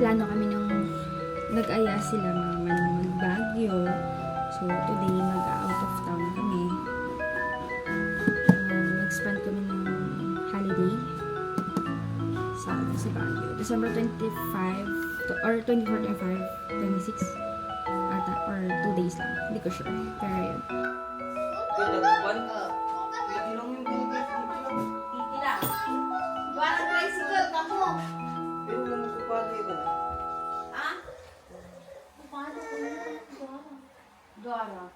nagplano kami ng nag-aya sila mag-Baguio. So, today, mag-out of town kami. Nag-spend kami ng holiday sa Baguio. December 25 or 24, 25, 26 ata, or 2 days lang. Hindi ko sure. Pero yun. Dora.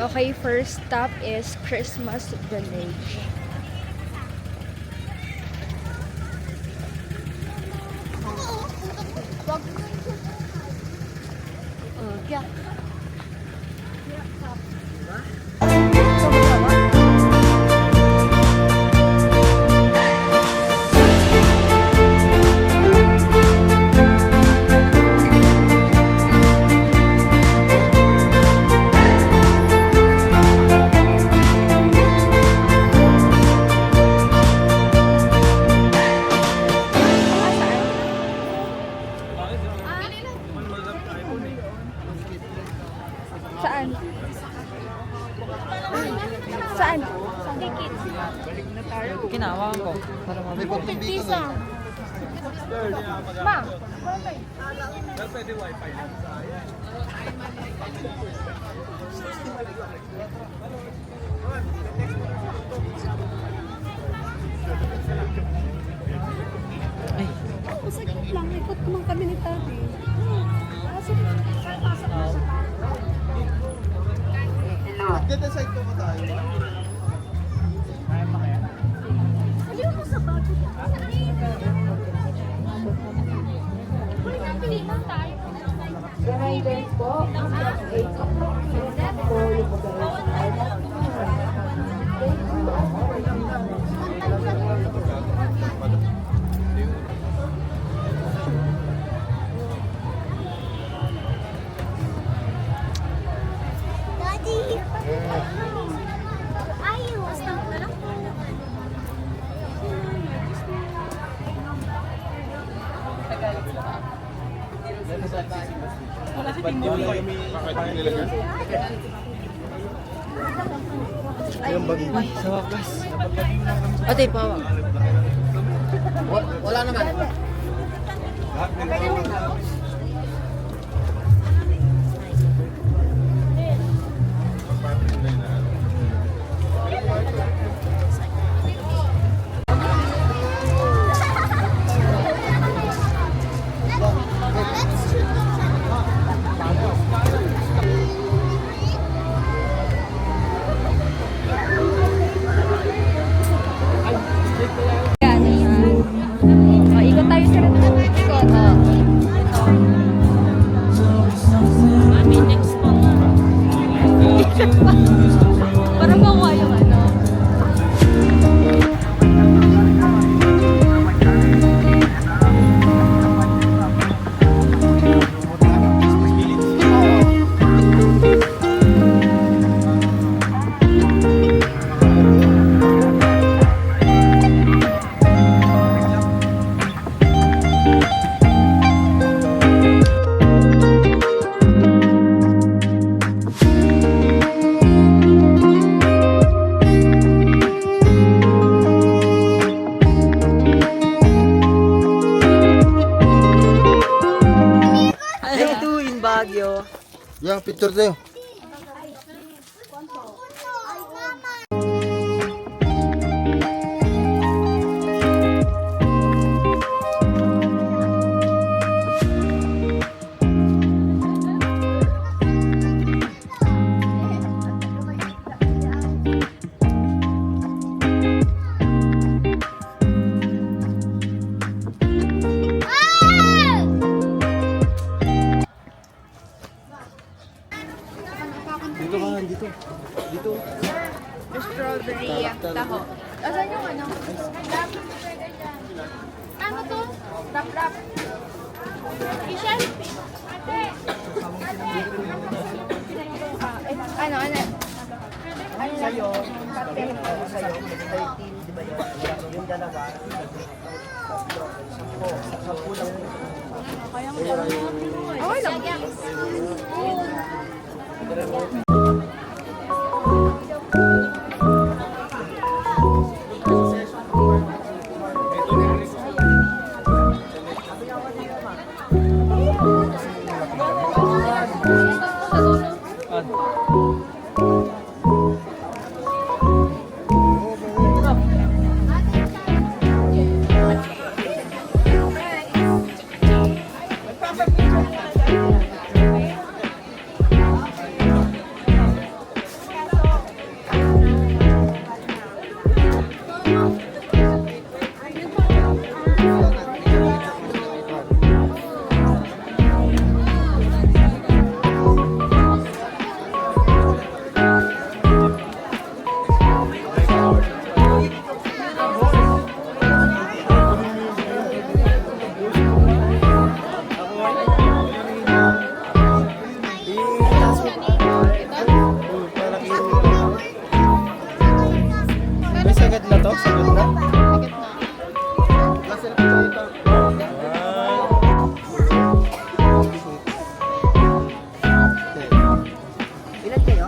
Okay, first stop is Christmas Village. Yeah. Saan? Saan? Tickets. Kinawa ko. Para May bagong dito na. Ma, Pwede wifi. Masakit lang. Ikot naman kami ni Tabi. Get the side ko mo tayo. Aliw mo sa bago. Huli na pilihan tayo. Riders po, 8 o'clock po yung Daddy! Ayaw! Basta mo lang. Wala si Timo. Yung bagi. Ay, sa wakas. Ate, pawa. Wala naman. Yang picture tayo. Dito ka, dito. Dito. Strawberry taho. Asan yung ano? Ano to? Rap. Ishan? Ate! Ano? Ano sa'yo? Sa'yo, sa'yo. 13, di ba yun? Yung dalawa. 10 lang. Okay lang. May sagad na to? Sagad na? Ilan kayo?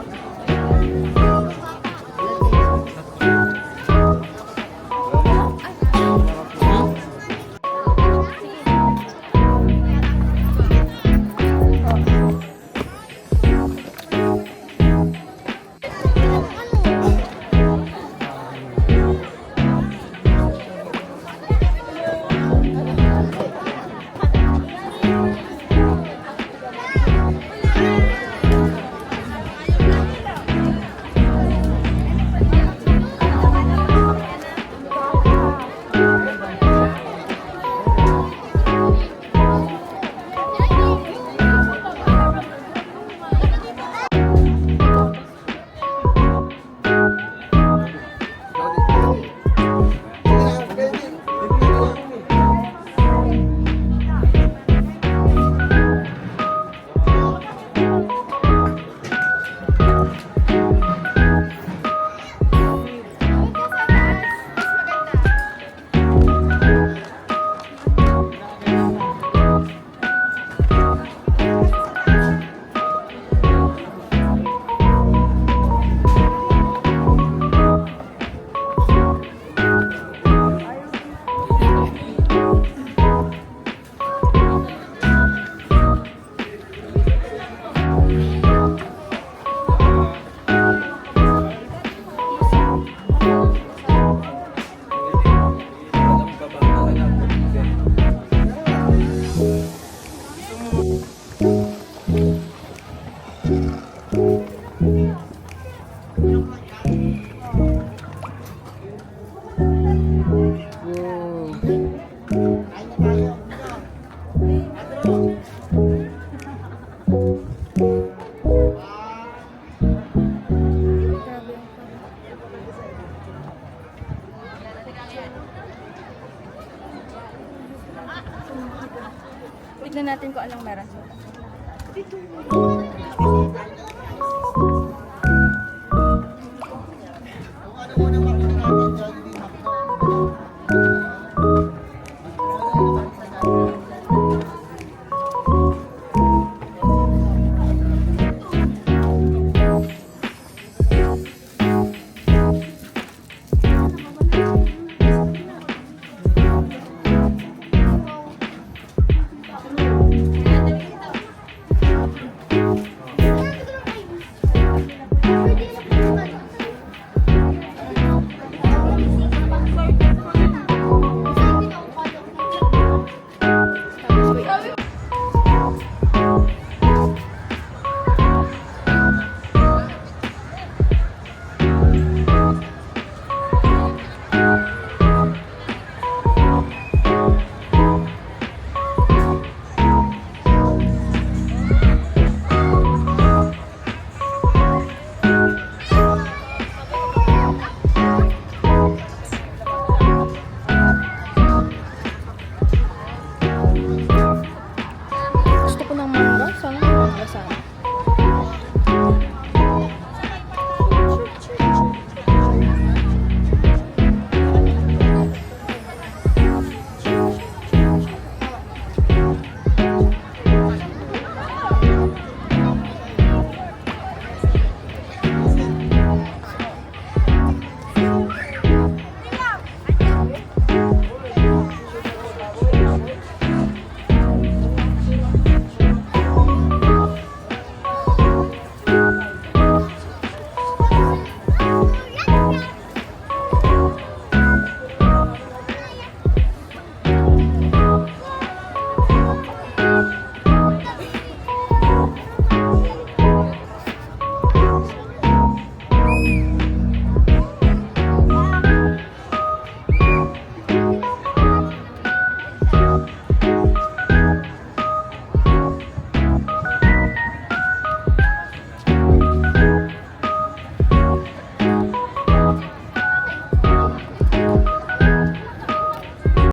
Tignan natin kung anong meron.